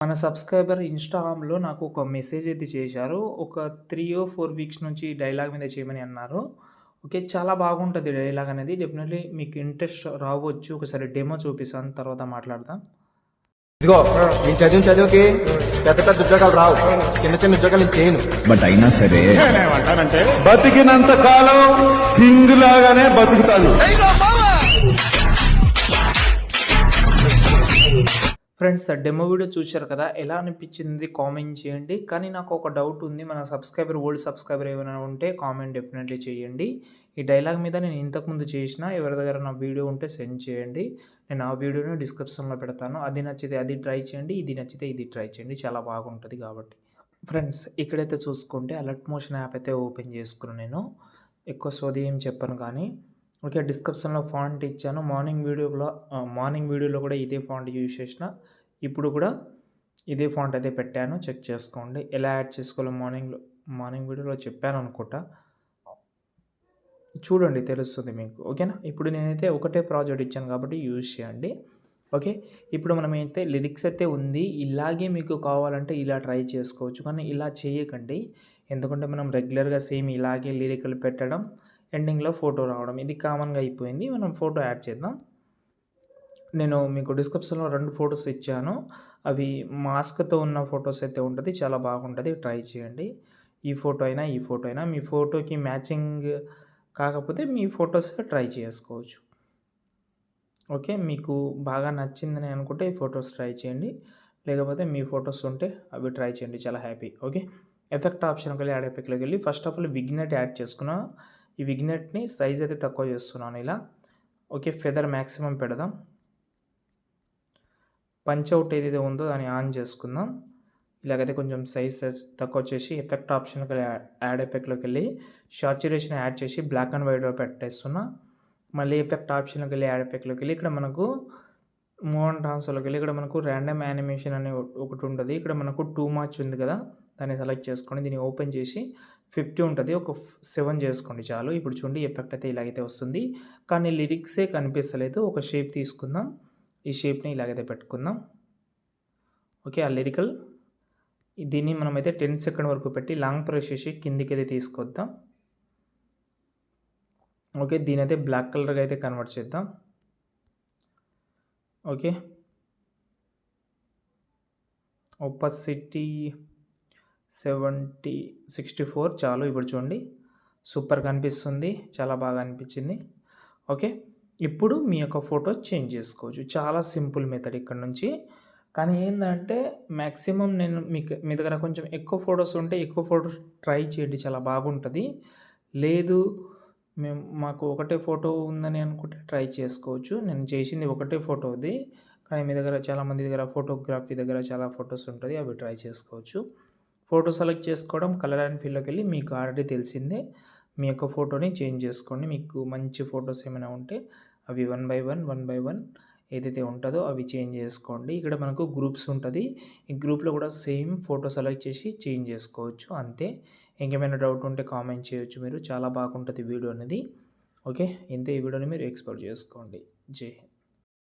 మన సబ్‌స్క్రైబర్ ఇన్‌స్టాగ్రామ్‌లో నాకు ఒక మెసేజ్ అయితే చేశారు. ఒక 3 వీక్స్ నుంచి డైలాగ్ మీద చేయమని అన్నారు. ఓకే. చాలా బాగుంటది డైలాగ్ అనేది. డెఫినెట్‌లీ మీకు ఇంట్రెస్ట్ రావచ్చు. ఒకసారి డెమో చూపిస్తాను. తర్వాత మాట్లాడదాం. ఇదిగో నేను చదువుకి పెద్ద పెద్ద ఉద్యోగాలు రావు, చిన్న చిన్న ఉద్యోగాలు నేను చేయను. బట్ అయినా సరే నేనేమంటానంటే బతికినంత కాలం కింగ్ లాగానే బతుకుతాను. ఫ్రెండ్స్ డెమో వీడియో చూశారు కదా! ఎలా అనిపించింది కామెంట్ చేయండి. కానీ నాకు ఒక డౌట్ ఉంది. మన ఓల్డ్ సబ్‌స్క్రైబర్ ఏమైనా ఉంటే కామెంట్ డెఫినెట్‌లీ చేయండి. ఈ డైలాగ్ మీద నేను ఇంతకుముందు చేసిన ఎవరి దగ్గర నా వీడియో ఉంటే సెండ్ చేయండి. నేను ఆ వీడియోని డిస్క్రిప్షన్‌లో పెడతాను. అది నచ్చితే అది ట్రై చేయండి. ఇది నచ్చితే ఇది ట్రై చేయండి. చాలా బాగుంటది కాబట్టి. ఫ్రెండ్స్ ఇక్కడైతే చూసుకుంటే అలర్ట్ మోషన్ యాప్ అయితే ఓపెన్ చేసుకున్నాను నేను. ఎక్కువ సోది ఏం చెప్పను కానీ ఓకే. డిస్క్రిప్షన్‌లో ఫాంట్ ఇచ్చాను. మార్నింగ్ వీడియోలో కూడా ఇదే ఫాంట్ యూజ్ చేసిన. ఇప్పుడు కూడా ఇదే ఫాంట్ అయితే పెట్టాను. చెక్ చేసుకోండి. ఎలా యాడ్ చేసుకోవాలో మార్నింగ్ వీడియోలో చెప్పాను అనుకుంటా. చూడండి తెలుస్తుంది మీకు. ఓకేనా. ఇప్పుడు నేనైతే ఒకటే ప్రాజెక్ట్ ఇచ్చాను కాబట్టి యూజ్ చేయండి. ఓకే. ఇప్పుడు మనమైతే లిరిక్స్ అయితే ఉంది. ఇలాగే మీకు కావాలంటే ఇలా ట్రై చేసుకోవచ్చు. కానీ ఇలా చేయకండి. ఎందుకంటే మనం రెగ్యులర్‌గా సేమ్ ఇలాగే లిరికల్ పెట్టడం, ఎండింగ్‌లో ఫోటో రావడం ఇది కామన్‌గా అయిపోయింది. మనం ఫోటో యాడ్ చేద్దాం. నేను మీకు డిస్క్రిప్షన్‌లో 2 ఫోటోస్ ఇచ్చాను. అవి మాస్క్‌తో ఉన్న ఫోటోస్ అయితే ఉంటది. చాలా బాగుంటది. ట్రై చేయండి. ఈ ఫోటో అయినా మీ ఫోటోకి మ్యాచింగ్ కాకపోతే మీ ఫోటోస్ ట్రై చేసుకోవచ్చు. ఓకే. మీకు బాగా నచ్చిందని అనుకుంటే ఈ ఫోటోస్ ట్రై చేయండి. లేకపోతే మీ ఫోటోస్ ఉంటే అవి ట్రై చేయండి. చాలా హ్యాపీ. ఓకే. ఎఫెక్ట్ ఆప్షన్‌కెళ్ళి యాడ్ ఎఫెక్ట్‌లోకి వెళ్ళి first of all vignette add చేసుకున్నా. ఈ విగ్నెట్‌ని సైజ్ అయితే తక్కువ చేస్తున్నాను ఇలా. ఓకే. ఫెదర్ మాక్సిమం పెడదాం. పంచ్ అవుట్ ఏదైతే ఉందో దాన్ని ఆన్ చేసుకుందాం. ఇలాగైతే కొంచెం సైజ్ తక్కువ చేసి ఎఫెక్ట్ ఆప్షన్‌కి యాడ్ ఎఫెక్ట్‌లోకి వెళ్ళి సాచురేషన్ యాడ్ చేసి బ్లాక్ అండ్ వైట్‌లో పెట్టేస్తున్నా. మళ్ళీ ఎఫెక్ట్ ఆప్షన్‌లోకి వెళ్ళి యాడ్ ఎఫెక్ట్‌లోకి వెళ్ళి ఇక్కడ మనకు మూవ్ అండ్ ట్రాన్స్‌లోకి వెళ్ళి ఇక్కడ మనకు ర్యాండమ్ యానిమేషన్ అని ఒకటి ఉంటుంది. ఇక్కడ మనకు టూ మార్చ్ ఉంది కదా! దాన్ని సెలెక్ట్ చేసుకోండి. దీన్ని ఓపెన్ చేసి 50 ఉంటుంది. ఒక 7 చేసుకోండి చాలు. ఇప్పుడు చూడండి ఎఫెక్ట్ అయితే ఇలాగైతే వస్తుంది. కానీ లిరిక్సే కనిపిస్తలేదు. ఒక షేప్ తీసుకుందాం. ఈ షేప్‌ని ఇలాగైతే పెట్టుకుందాం. ఓకే. ఆ లిరికల్ దీన్ని మనమైతే 10 సెకండ్ వరకు పెట్టి లాంగ్ ప్రెస్ చేసి కిందికైతే తీసుకొద్దాం. ఓకే. దీనైతే బ్లాక్ కలర్‌గా అయితే కన్వర్ట్ చేద్దాం. ఓకే. ఒపాసిటీ 64 చాలు. ఇప్పుడు చూడండి సూపర్ కనిపిస్తుంది. చాలా బాగా అనిపించింది. ఓకే. ఇప్పుడు మీ యొక్క ఫోటో చేంజ్ చేసుకోవచ్చు. చాలా సింపుల్ మెథడ్ ఇక్కడ నుంచి. కానీ ఏందంటే మ్యాక్సిమం నేను మీ దగ్గర కొంచెం ఎక్కువ ఫోటోస్ ఉంటే ఎక్కువ ఫోటోస్ ట్రై చేయండి. చాలా బాగుంటది. లేదు మాకు ఒకటే ఫోటో ఉందని అనుకుంటే ట్రై చేసుకోవచ్చు. నేను చేసింది ఒకటే ఫోటోది. కానీ మీ దగ్గర చాలామంది దగ్గర ఫోటోగ్రఫీ దగ్గర చాలా ఫోటోస్ ఉంటది. అవి ట్రై చేసుకోవచ్చు. ఫోటో సెలెక్ట్ చేసుకోవడం కలర్ అండ్ ఫిల్‌లోకి వెళ్ళి మీకు ఆల్రెడీ తెలిసిందే. మీ యొక్క ఫోటోని చేంజ్ చేసుకోండి. మీకు మంచి ఫోటోస్ ఏమైనా ఉంటే అవి వన్ బై వన్ ఏదైతే ఉంటుందో అవి చేంజ్ చేసుకోండి. ఇక్కడ మనకు గ్రూప్స్ ఉంటది. ఈ గ్రూప్‌లో కూడా సేమ్ ఫోటో సెలెక్ట్ చేసి చేంజ్ చేసుకోవచ్చు అంతే. ఇంకేమైనా డౌట్ ఉంటే కామెంట్ చేయొచ్చు మీరు. చాలా బాగుంటది వీడియో అనేది. ఓకే. ఇంతే. ఈ వీడియోని మీరు ఎక్స్‌పోర్ట్ చేసుకోండి. జై హింద్.